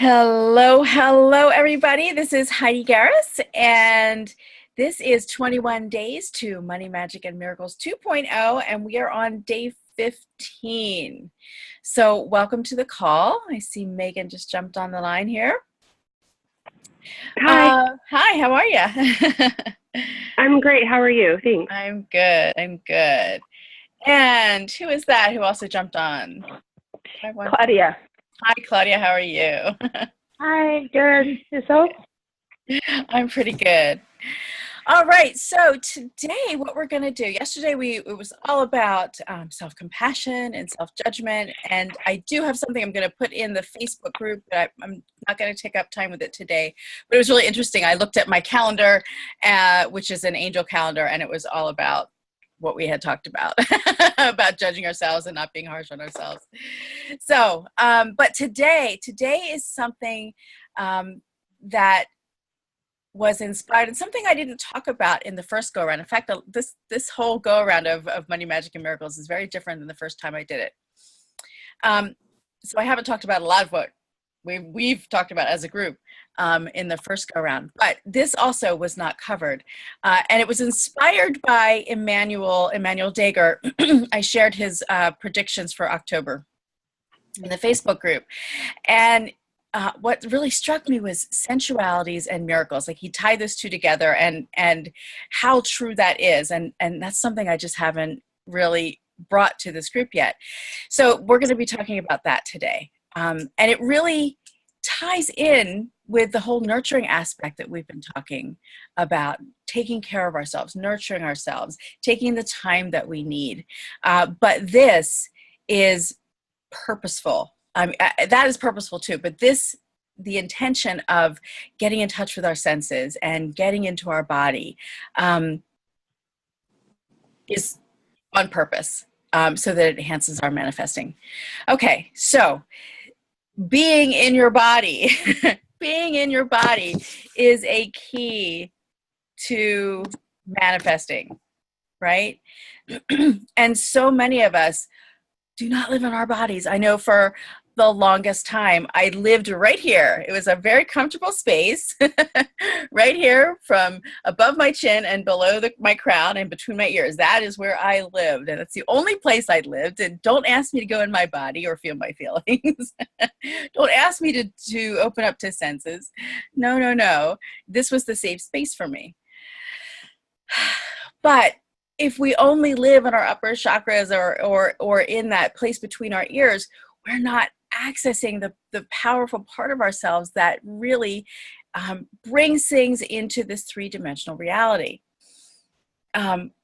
Hello, hello, everybody. This is Heidi Garris, and this is 21 Days to Money, Magic, and Miracles 2.0, and we are on day 15. So welcome to the call. I see Megan just jumped on the line here. Hi. Hi, how are you? I'm great. How are you? Thanks. I'm good. I'm good. And who is that who also jumped on? Claudia. Hi, Claudia. How are you? Hi, good. Yourself? I'm pretty good. All right. So today, what we're going to do, yesterday it was all about self-compassion and self-judgment. And I do have something I'm going to put in the Facebook group, but I'm not going to take up time with it today. But it was really interesting. I looked at my calendar, which is an angel calendar, and it was all about what we had talked about, about judging ourselves and not being harsh on ourselves. So, but today is something that was inspired, and something I didn't talk about in the first go around. In fact, this whole go around of Money, Magic, and Miracles is very different than the first time I did it. So I haven't talked about a lot of what we've talked about as a group in the first go around, but this also was not covered, and it was inspired by Emmanuel Dager. I shared his predictions for October in the Facebook group, and what really struck me was sensualities and miracles. Like, he tied those two together, and how true that is, and that's something I just haven't really brought to this group yet. So we're going to be talking about that today, and it really ties in with the whole nurturing aspect that we've been talking about, taking care of ourselves, nurturing ourselves, taking the time that we need. But this is purposeful. That is purposeful too, but the intention of getting in touch with our senses and getting into our body is on purpose, so that it enhances our manifesting. Okay, so being in your body, being in your body is a key to manifesting, right? And so many of us do not live in our bodies. I know for the longest time, I lived right here. It was a very comfortable space, right here from above my chin and below my crown and between my ears. That is where I lived. And it's the only place I lived. And don't ask me to go in my body or feel my feelings. Don't ask me to open up to senses. No, no, no. This was the safe space for me. But if we only live in our upper chakras or in that place between our ears, we're not accessing the powerful part of ourselves that really brings things into this three-dimensional reality,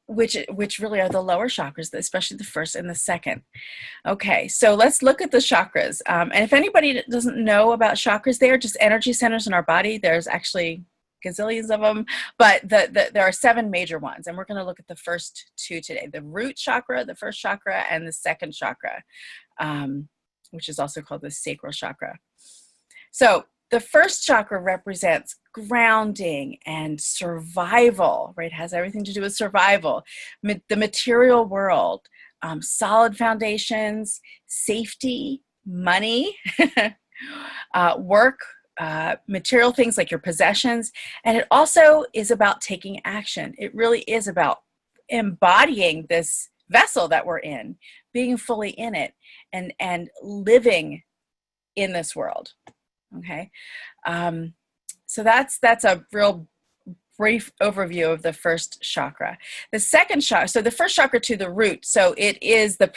which really are the lower chakras, especially the first and the second. Okay, so let's look at the chakras. And if anybody doesn't know about chakras, they are just energy centers in our body. There's actually gazillions of them, but there are 7 major ones, and we're going to look at the first 2 today: the root chakra, the first chakra, and the second chakra, which is also called the sacral chakra. So the first chakra represents grounding and survival, right? It has everything to do with survival, the material world, solid foundations, safety, money, work, material things like your possessions. And it also is about taking action. It really is about embodying this vessel that we're in, being fully in it, and living in this world. Okay. So that's a real brief overview of the first chakra. The second chakra, so the first chakra to the root, so it is the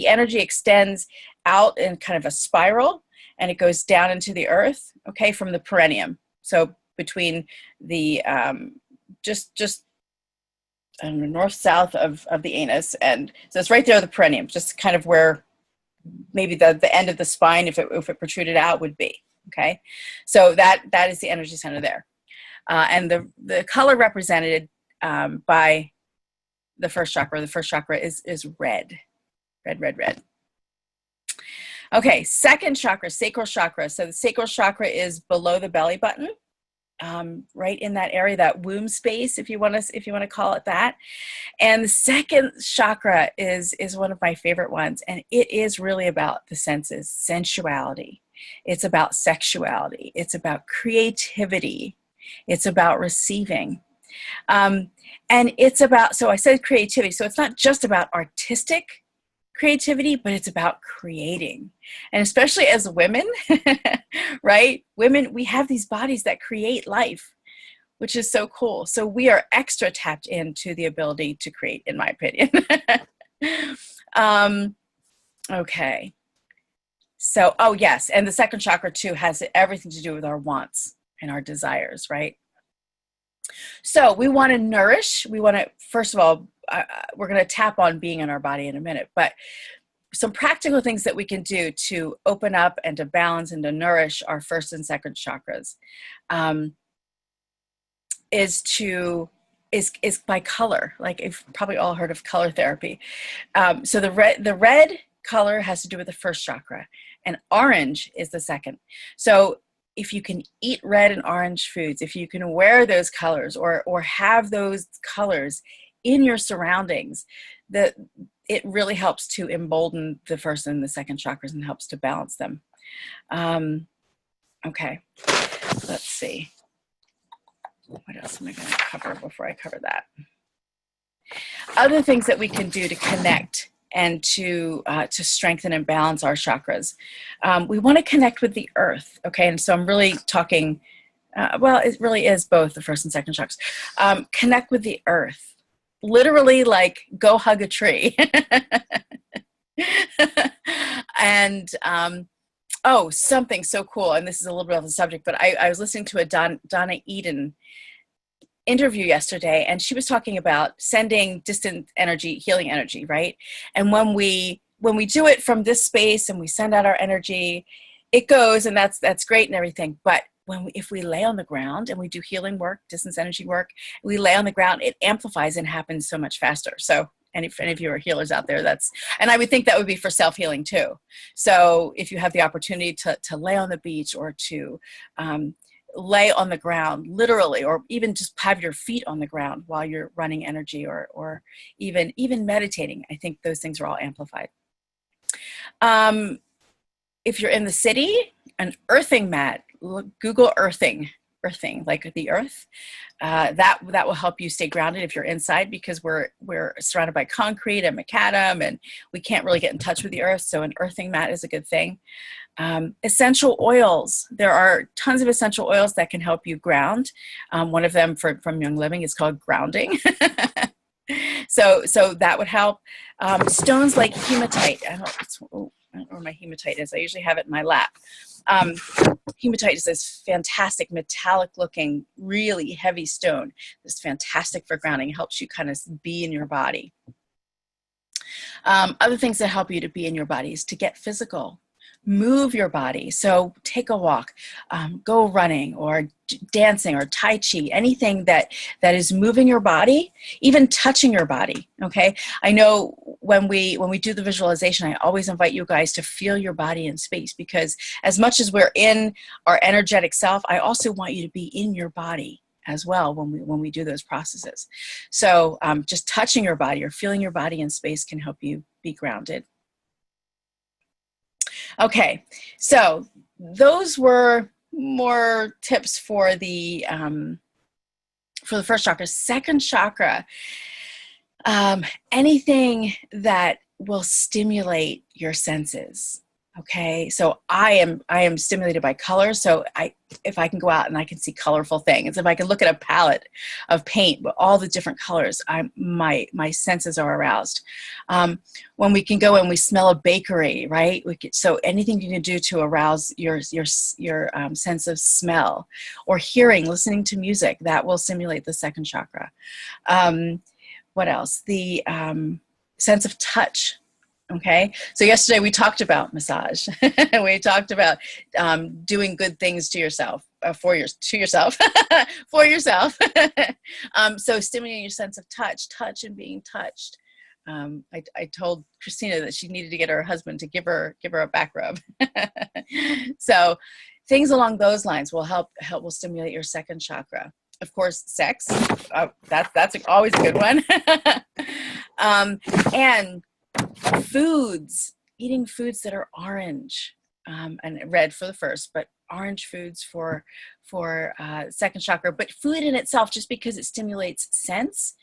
energy extends out in kind of a spiral, and it goes down into the earth, okay, from the perineum. So between the just I don't know, north-south of the anus, and so it's right there, the perineum, just kind of where maybe the end of the spine, if it protruded out, would be. Okay, so that is the energy center there, and the color represented by the first chakra. The first chakra is red, red, red, red. Okay, second chakra, sacral chakra. So the sacral chakra is below the belly button, right in that area, that womb space, if you want to call it that. And the second chakra is one of my favorite ones, and it is really about the senses, sensuality. It's about sexuality. It's about creativity. It's about receiving. And it's about, so I said creativity, so it's not just about artistic creativity, but it's about creating. And especially as women, right? Women, we have these bodies that create life, which is so cool. So we are extra tapped into the ability to create, in my opinion. Okay. So, oh yes, and the second chakra too has everything to do with our wants and our desires, right? So we want to nourish. We want to, first of all, we're going to tap on being in our body in a minute, but some practical things that we can do to open up and to balance and to nourish our first and second chakras is by color. Like, you've probably all heard of color therapy. So the red color has to do with the first chakra, and orange is the second. So if you can eat red and orange foods, if you can wear those colors or have those colors in your surroundings, it really helps to embolden the first and the second chakras and helps to balance them. Okay, let's see. What else am I going to cover before I cover that? Other things that we can do to connect and to strengthen and balance our chakras. We want to connect with the earth, okay? And so I'm really talking, well, it really is both the first and second chakras. Connect with the earth. Literally, like, go hug a tree. And, oh, something so cool, and this is a little bit off the subject, but I was listening to a Donna Eden interview yesterday, and she was talking about sending distant energy, healing energy, right? And when we do it from this space and we send out our energy, it goes, and that's great and everything. But if we lay on the ground and we do healing work, distance energy work, we lay on the ground, it amplifies and happens so much faster. So, and if any of you are healers out there, and I would think that would be for self-healing too. So if you have the opportunity to lay on the beach or to lay on the ground, literally, or even just have your feet on the ground while you're running energy or even meditating, I think those things are all amplified. If you're in the city, an earthing mat, Google earthing, like the earth. That will help you stay grounded if you're inside, because we're surrounded by concrete and macadam, and we can't really get in touch with the earth. So an earthing mat is a good thing. Essential oils. There are tons of essential oils that can help you ground. One of them from Young Living is called grounding. So that would help. Stones like hematite. I don't know where my hematite is. I usually have it in my lap. Hematite is this fantastic metallic looking, really heavy stone. It's fantastic for grounding. It helps you kind of be in your body. Other things that help you to be in your body is to get physical. Move your body. So take a walk, go running or dancing or Tai Chi, anything that is moving your body, even touching your body. Okay. I know when we do the visualization, I always invite you guys to feel your body in space, because as much as we're in our energetic self, I also want you to be in your body as well when we do those processes. So just touching your body or feeling your body in space can help you be grounded. Okay, so those were more tips for the first chakra. Second chakra, anything that will stimulate your senses. Okay, so I am stimulated by color. So if I can go out and I can see colorful things, if I can look at a palette of paint with all the different colors, my senses are aroused. When we can go and we smell a bakery, right? So anything you can do to arouse your sense of smell, or hearing, listening to music, that will stimulate the second chakra. What else? The sense of touch. Okay, so yesterday we talked about massage. We talked about doing good things to yourself, for yourself. So stimulating your sense of touch and being touched. I told Christina that she needed to get her husband to give her a back rub. So things along those lines will will stimulate your second chakra. Of course, sex. That's always a good one. And foods, eating foods that are orange. and red for the first, but orange foods for second chakra. But food in itself, just because it stimulates sense,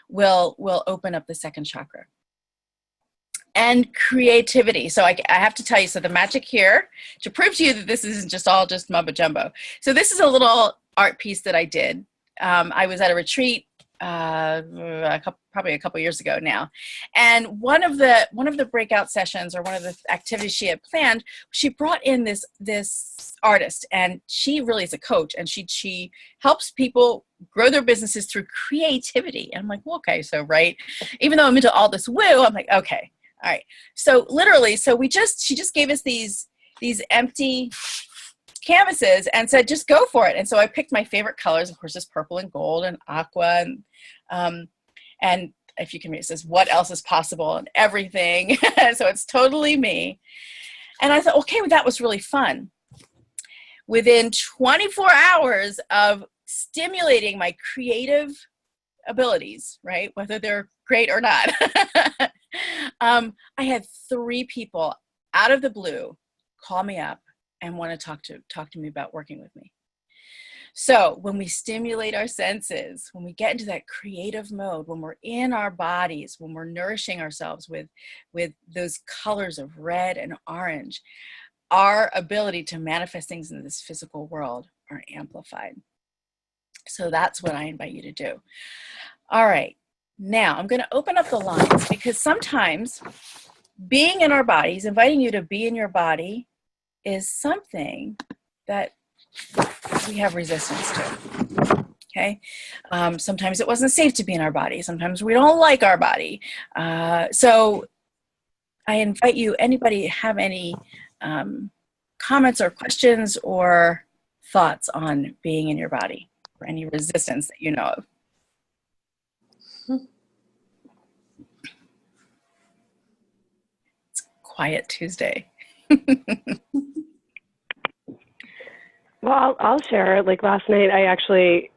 will open up the second chakra. And creativity. So I have to tell you, so the magic here, to prove to you that this isn't just all just mumbo jumbo. So this is a little art piece that I did. I was at a retreat probably a couple years ago now, and one of the breakout sessions, or one of the activities she had planned, she brought in this artist, and she really is a coach, and she helps people grow their businesses through creativity. And I'm like, well, okay, so right, even though I'm into all this woo, I'm like, okay, all right. So literally, she just gave us these empty canvases and said, just go for it. And so I picked my favorite colors. Of course, it's purple and gold and aqua, and if you can read, it says, what else is possible, and everything. So it's totally me. And I thought, okay, well, that was really fun. Within 24 hours of stimulating my creative abilities, right, whether they're great or not, I had 3 people out of the blue call me up and want to talk to me about working with me. So when we stimulate our senses, when we get into that creative mode, when we're in our bodies, when we're nourishing ourselves with those colors of red and orange, our ability to manifest things in this physical world are amplified. So that's what I invite you to do. All right. Now I'm going to open up the lines, because sometimes being in our bodies, inviting you to be in your body, is something that we have resistance to. Okay. Sometimes it wasn't safe to be in our body. Sometimes we don't like our body. So I invite you, anybody have any comments or questions or thoughts on being in your body, or any resistance that you know of? It's Quiet Tuesday. Well, I'll share. Like last night, I actually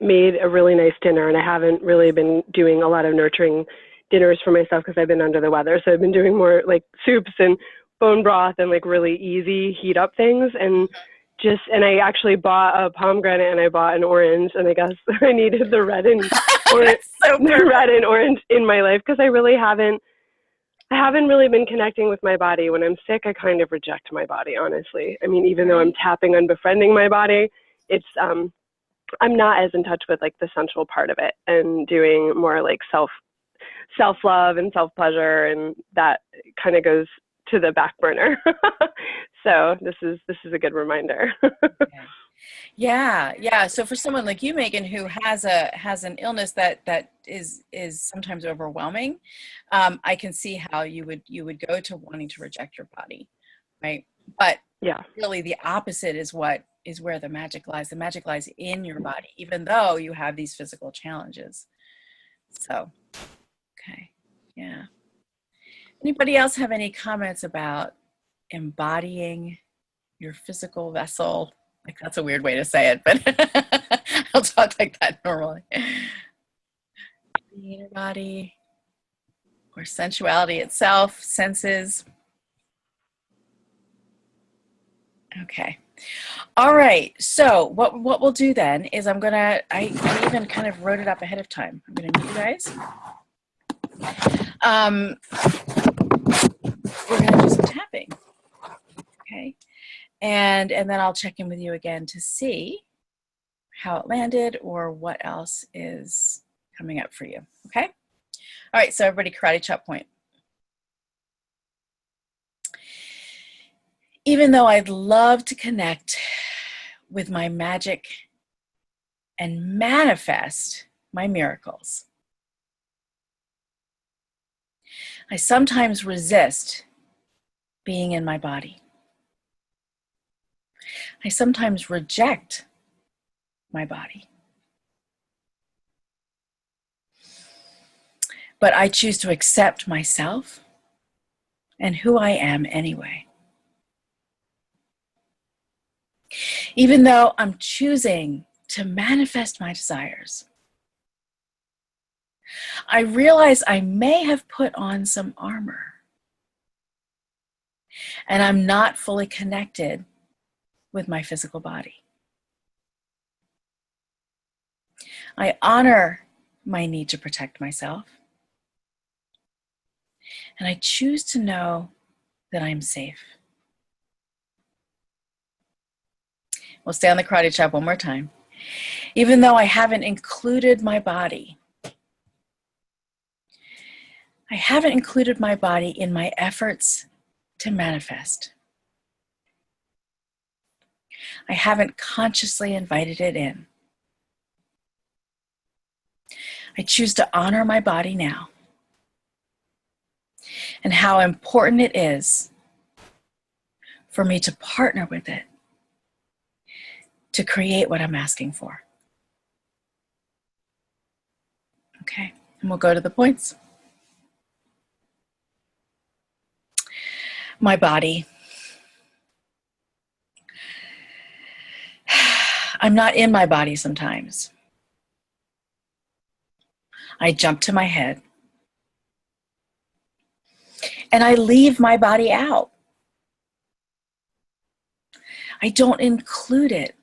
made a really nice dinner, and I haven't really been doing a lot of nurturing dinners for myself because I've been under the weather. So I've been doing more like soups and bone broth and like really easy heat up things. And I actually bought a pomegranate and I bought an orange, and I guess I needed the red and orange, red and orange in my life, because I haven't really been connecting with my body. When I'm sick, I kind of reject my body, honestly. I mean, even though I'm tapping on befriending my body, it's I'm not as in touch with like the sensual part of it, and doing more like self-love and self-pleasure, and that kind of goes to the back burner. So this is a good reminder. Yeah. So for someone like you, Megan, who has an illness that is sometimes overwhelming, I can see how you would go to wanting to reject your body, right? But yeah, really the opposite is where the magic lies. The magic lies in your body, even though you have these physical challenges. So, okay, yeah. Anybody else have any comments about embodying your physical vessel? Like, that's a weird way to say it, but I'll talk like that normally. Being in your body, or sensuality itself, senses. Okay. All right. So what we'll do then is I even kind of wrote it up ahead of time. I'm going to meet you guys. We're going to do some tapping. Okay. And then I'll check in with you again to see how it landed or what else is coming up for you. Okay. All right. So everybody, karate chop point. Even though I'd love to connect with my magic and manifest my miracles, I sometimes resist being in my body. I sometimes reject my body. But I choose to accept myself and who I am anyway. Even though I'm choosing to manifest my desires, I realize I may have put on some armor. and I'm not fully connected with my physical body. I honor my need to protect myself, and I choose to know that I'm safe. We'll stay on the karate chop one more time. Even though I haven't included my body, I haven't included my body in my efforts to manifest. I haven't consciously invited it in. I choose to honor my body now and how important it is for me to partner with it to create what I'm asking for. Okay, and we'll go to the points. My body. I'm not in my body sometimes. I jump to my head and I leave my body out. I don't include it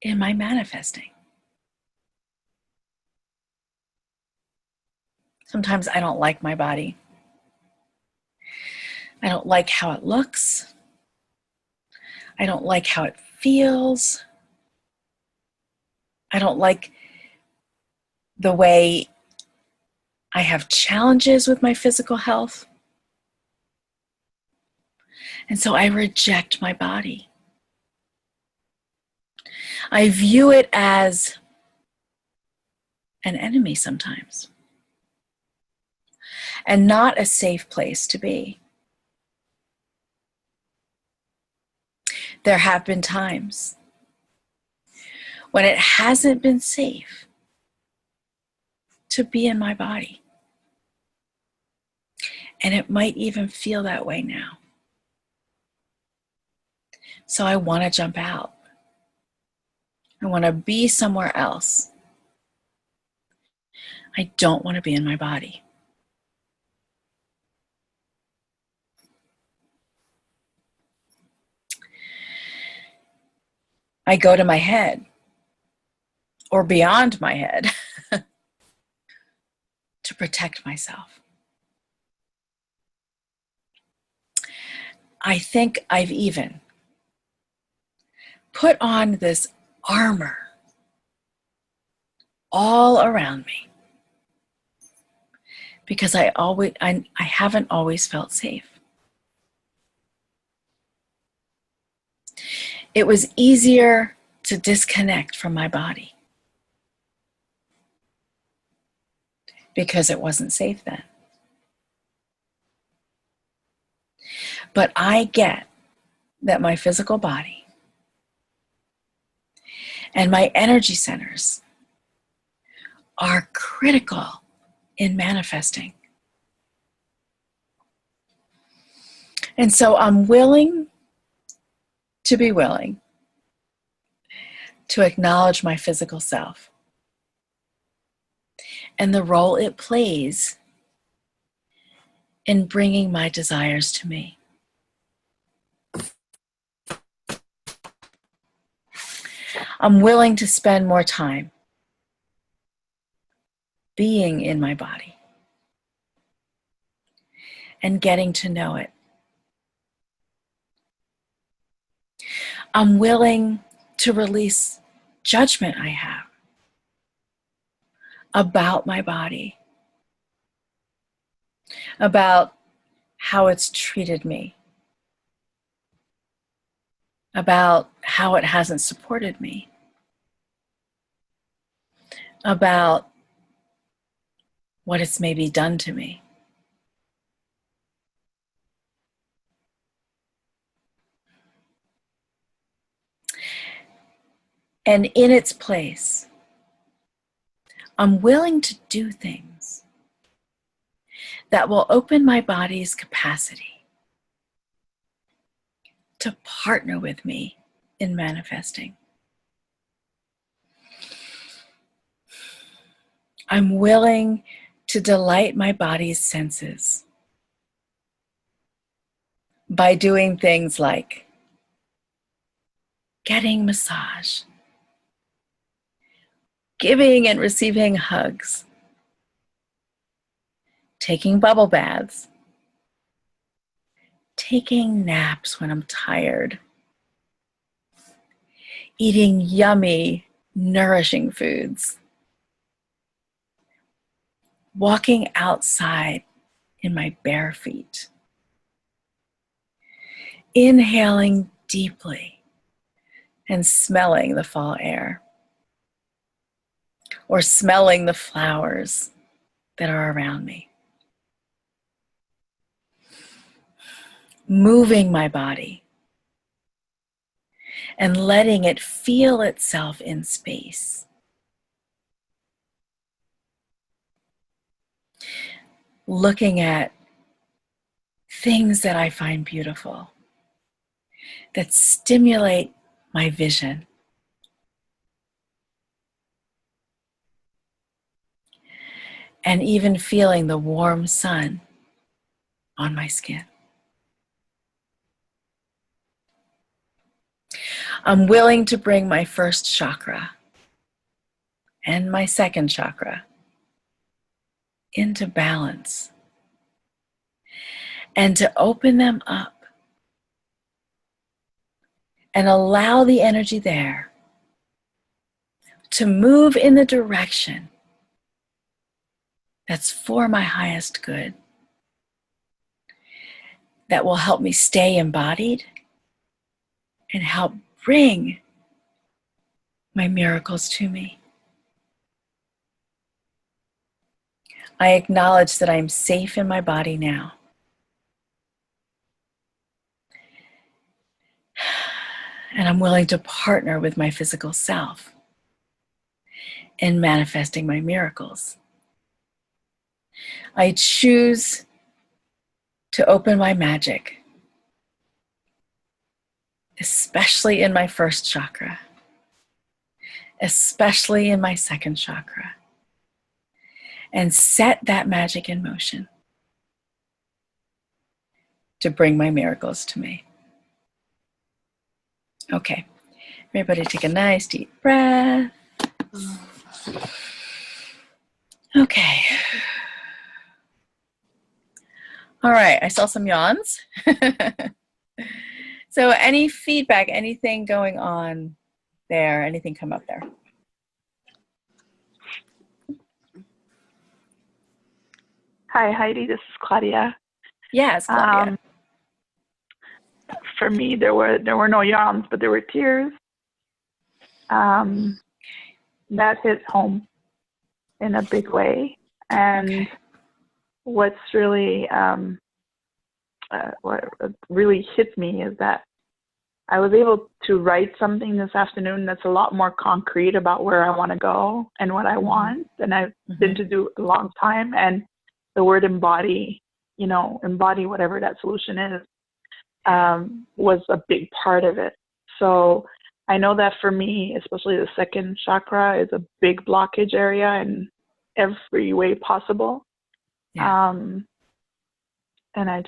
in my manifesting. Sometimes I don't like my body. I don't like how it looks. I don't like how it feels. I don't like the way I have challenges with my physical health. And so I reject my body. I view it as an enemy sometimes, and not a safe place to be. There have been times when it hasn't been safe to be in my body. And it might even feel that way now. So I want to jump out. I want to be somewhere else. I don't want to be in my body. I go to my head, or beyond my head, to protect myself. I think I've even put on this armor all around me because I haven't always felt safe. It was easier to disconnect from my body because it wasn't safe then. But I get that my physical body and my energy centers are critical in manifesting. And so I'm willing to be willing to acknowledge my physical self and the role it plays in bringing my desires to me. I'm willing to spend more time being in my body and getting to know it. I'm willing to release judgment I have about my body, about how it's treated me, about how it hasn't supported me, about what it's maybe done to me. And in its place, I'm willing to do things that will open my body's capacity to partner with me in manifesting. I'm willing to delight my body's senses by doing things like getting massage, giving and receiving hugs, taking bubble baths, taking naps when I'm tired, eating yummy, nourishing foods, walking outside in my bare feet, inhaling deeply and smelling the fall air, or smelling the flowers that are around me, moving my body and letting it feel itself in space. Looking at things that I find beautiful, that stimulate my vision. And even feeling the warm sun on my skin. I'm willing to bring my first chakra and my second chakra into balance and to open them up and allow the energy there to move in the direction that's for my highest good, that will help me stay embodied and help bring my miracles to me. I acknowledge that I am safe in my body now. And I'm willing to partner with my physical self in manifesting my miracles. I choose to open my magic, especially in my first chakra, especially in my second chakra, and set that magic in motion to bring my miracles to me. Okay, everybody take a nice deep breath. Okay. All right, I saw some yawns. So any feedback, anything going on there, anything come up there? Hi, Heidi, this is Claudia. Yes, Claudia. For me, there were no yawns, but there were tears. That hit home in a big way. And what's really, what really hit me is that I was able to write something this afternoon that's a lot more concrete about where I want to go and what I want than I've been to do a long time. And the word embody, embody whatever that solution is, was a big part of it. So I know that for me, especially the second chakra is a big blockage area in every way possible. Yeah. And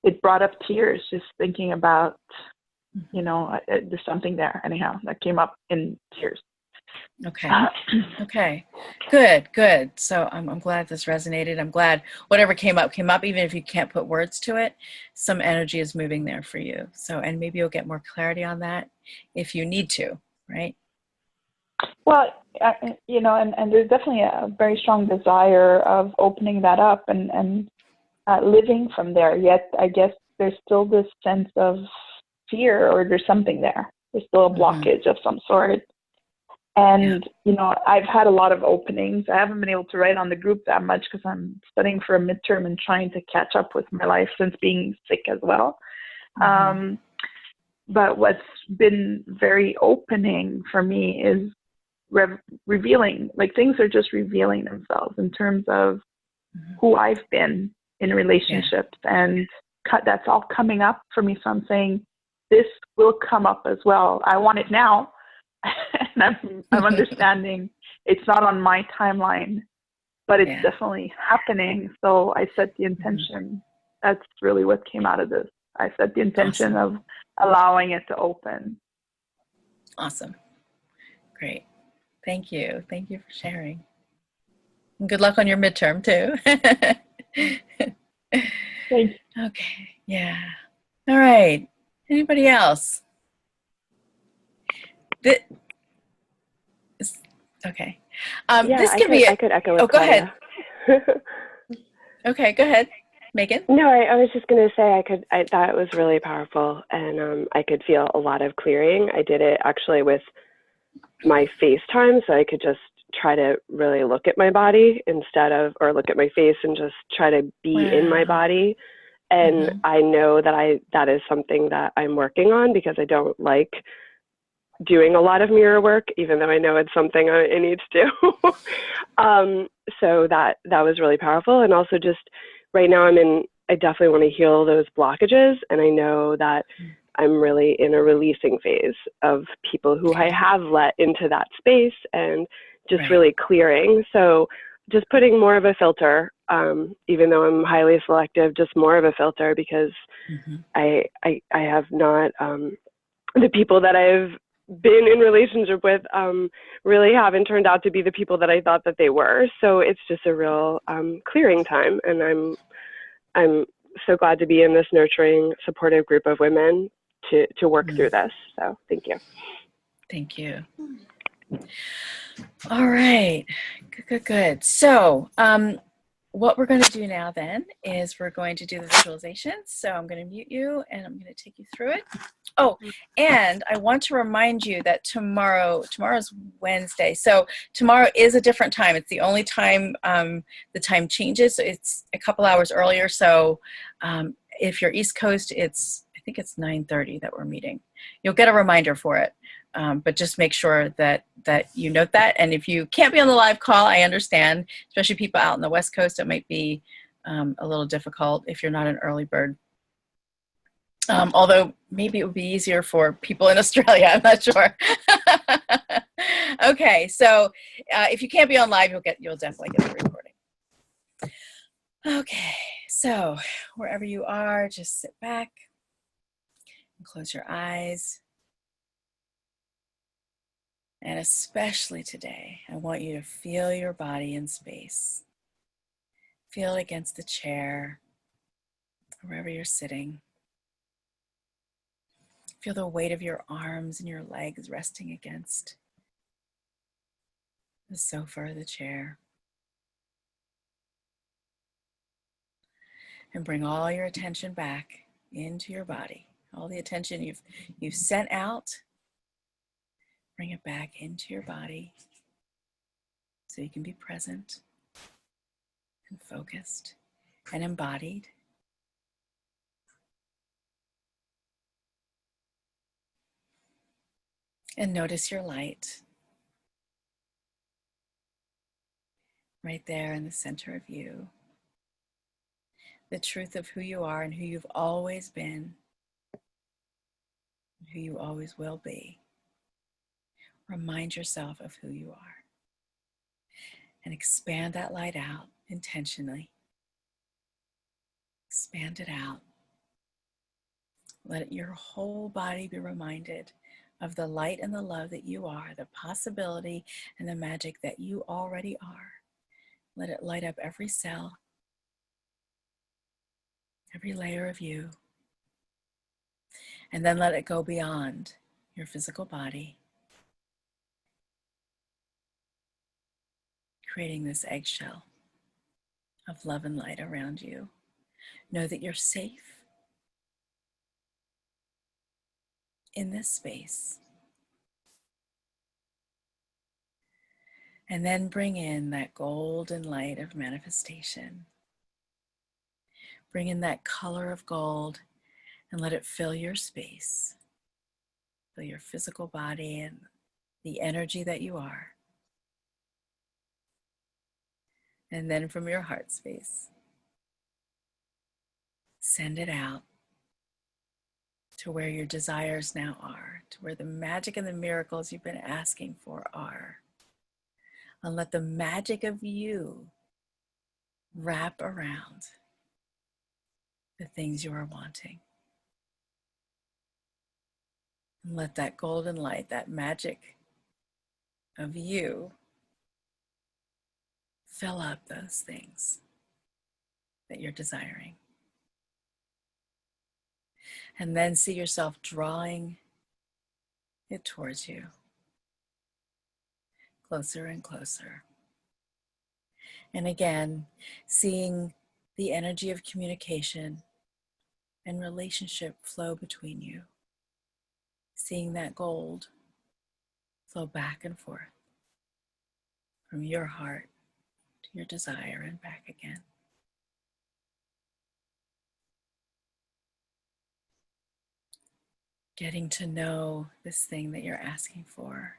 it brought up tears just thinking about, there's something there anyhow that came up in tears. Okay. Okay. Good. So I'm glad this resonated. I'm glad whatever came up, even if you can't put words to it, some energy is moving there for you. So, and maybe you'll get more clarity on that if you need to, right? Well, and there's definitely a very strong desire of opening that up and living from there. Yet, I guess there's still this sense of fear, or there's something there. There's still a blockage of some sort. And, I've had a lot of openings. I haven't been able to write on the group that much because I'm studying for a midterm and trying to catch up with my life since being sick as well. But what's been very opening for me is revealing, like things are just revealing themselves in terms of who I've been in relationships. And that's all coming up for me. So I'm saying this will come up as well. I want it now. And I'm understanding it's not on my timeline, but it's definitely happening. So I set the intention that's really what came out of this. I set the intention Awesome. of allowing it to open. Awesome. Great. Thank you. Thank you for sharing. And good luck on your midterm too. Thanks. Okay. Yeah. All right. Anybody else? Okay. Yeah, This could be. I could echo with Oh, go ahead. Claudia. Okay, go ahead, Megan. No, I was just going to say I thought it was really powerful, and I could feel a lot of clearing. I did it actually with my FaceTime, so I could just try to really look at my body or look at my face and just try to be in my body. And I know that that is something that I'm working on, because I don't like doing a lot of mirror work, even though I know it's something I need to do. So that was really powerful. And also just right now I definitely want to heal those blockages. And I know that I'm really in a releasing phase of people who I have let into that space, and just really clearing. So just putting more of a filter, even though I'm highly selective, just more of a filter, because I have not, the people that I've been in relationship with really haven't turned out to be the people that I thought that they were. So it's just a real clearing time, and I'm so glad to be in this nurturing, supportive group of women to work through this. So thank you. Thank you. All right. Good. So what we're going to do now then is we're going to do the visualization. So I'm going to mute you and I'm going to take you through it. Oh, and I want to remind you that tomorrow's Wednesday. So tomorrow is a different time. It's the only time the time changes. So it's a couple hours earlier. So if you're East Coast, I think it's 9:30 that we're meeting. You'll get a reminder for it. But just make sure that you note that. And if you can't be on the live call, I understand, especially people out in the West Coast, it might be a little difficult if you're not an early bird. Although maybe it would be easier for people in Australia, I'm not sure. Okay, so if you can't be on live, you'll definitely get the recording. Okay, so wherever you are, just sit back and close your eyes. And especially today, I want you to feel your body in space. Feel it against the chair, wherever you're sitting. Feel the weight of your arms and your legs resting against the sofa or the chair. And bring all your attention back into your body. All the attention you've sent out, bring it back into your body so you can be present and focused and embodied. And notice your light right there in the center of you. The truth of who you are and who you've always been, and who you always will be. Remind yourself of who you are. And expand that light out intentionally. Expand it out. Let your whole body be reminded of the light and the love that you are, the possibility and the magic that you already are. Let it light up every cell, every layer of you. And then let it go beyond your physical body, creating this eggshell of love and light around you. Know that you're safe in this space. And then bring in that golden light of manifestation. Bring in that color of gold and let it fill your space. Fill your physical body and the energy that you are. And then from your heart space, send it out to where your desires now are, to where the magic and the miracles you've been asking for are. And let the magic of you wrap around the things you are wanting. And let that golden light, that magic of you, fill up those things that you're desiring. And then see yourself drawing it towards you, closer and closer. And again, seeing the energy of communication and relationship flow between you. Seeing that gold flow back and forth from your heart to your desire and back again. Getting to know this thing that you're asking for.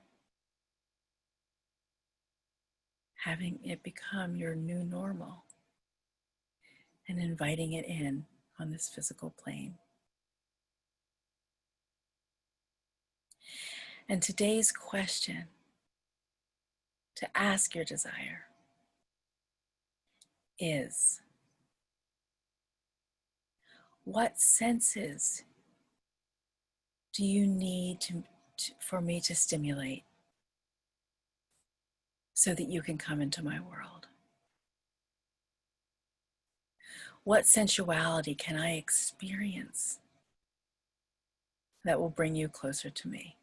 Having it become your new normal. And inviting it in on this physical plane. And today's question to ask your desire is, what senses do you need for me to stimulate so that you can come into my world? What sensuality can I experience that will bring you closer to me?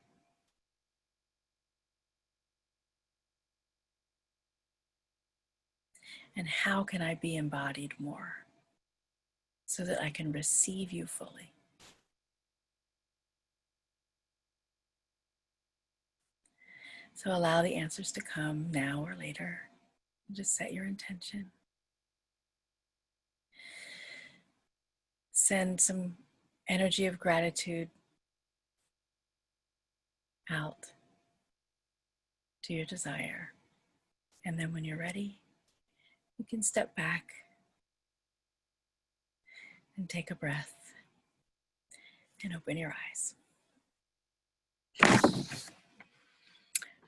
And how can I be embodied more so that I can receive you fully? So allow the answers to come now or later. Just set your intention. Send some energy of gratitude out to your desire. And then when you're ready, you can step back and take a breath and open your eyes.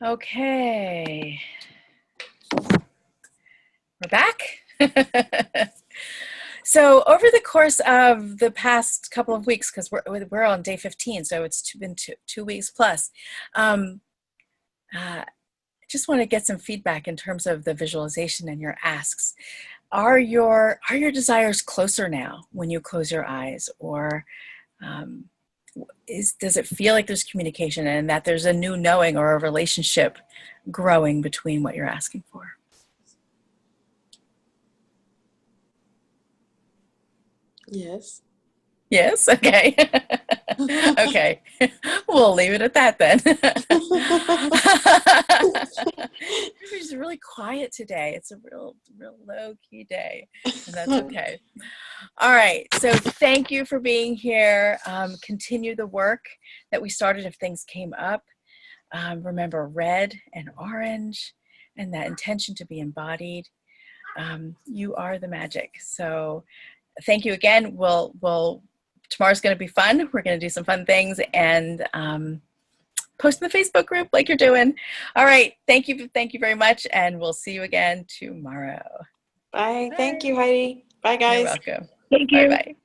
Okay. We're back. So over the course of the past couple of weeks, because we're on day 15, so it's been two weeks plus, I just want to get some feedback in terms of the visualization and your asks. Are your desires closer now when you close your eyes, or does it feel like there's communication and that there's a new knowing or a relationship growing between what you're asking for? Yes. Yes? Okay. Okay. We'll leave it at that then. Everybody's really quiet today. It's a real low-key day, and that's okay. All right. So thank you for being here. Continue the work that we started if things came up. Remember red and orange and that intention to be embodied. You are the magic. So thank you again. Tomorrow's going to be fun. We're going to do some fun things and post in the Facebook group like you're doing. All right. Thank you very much. And we'll see you again tomorrow. Bye. Thank you, Heidi. Bye, guys. You're welcome. Thank you. Bye-bye.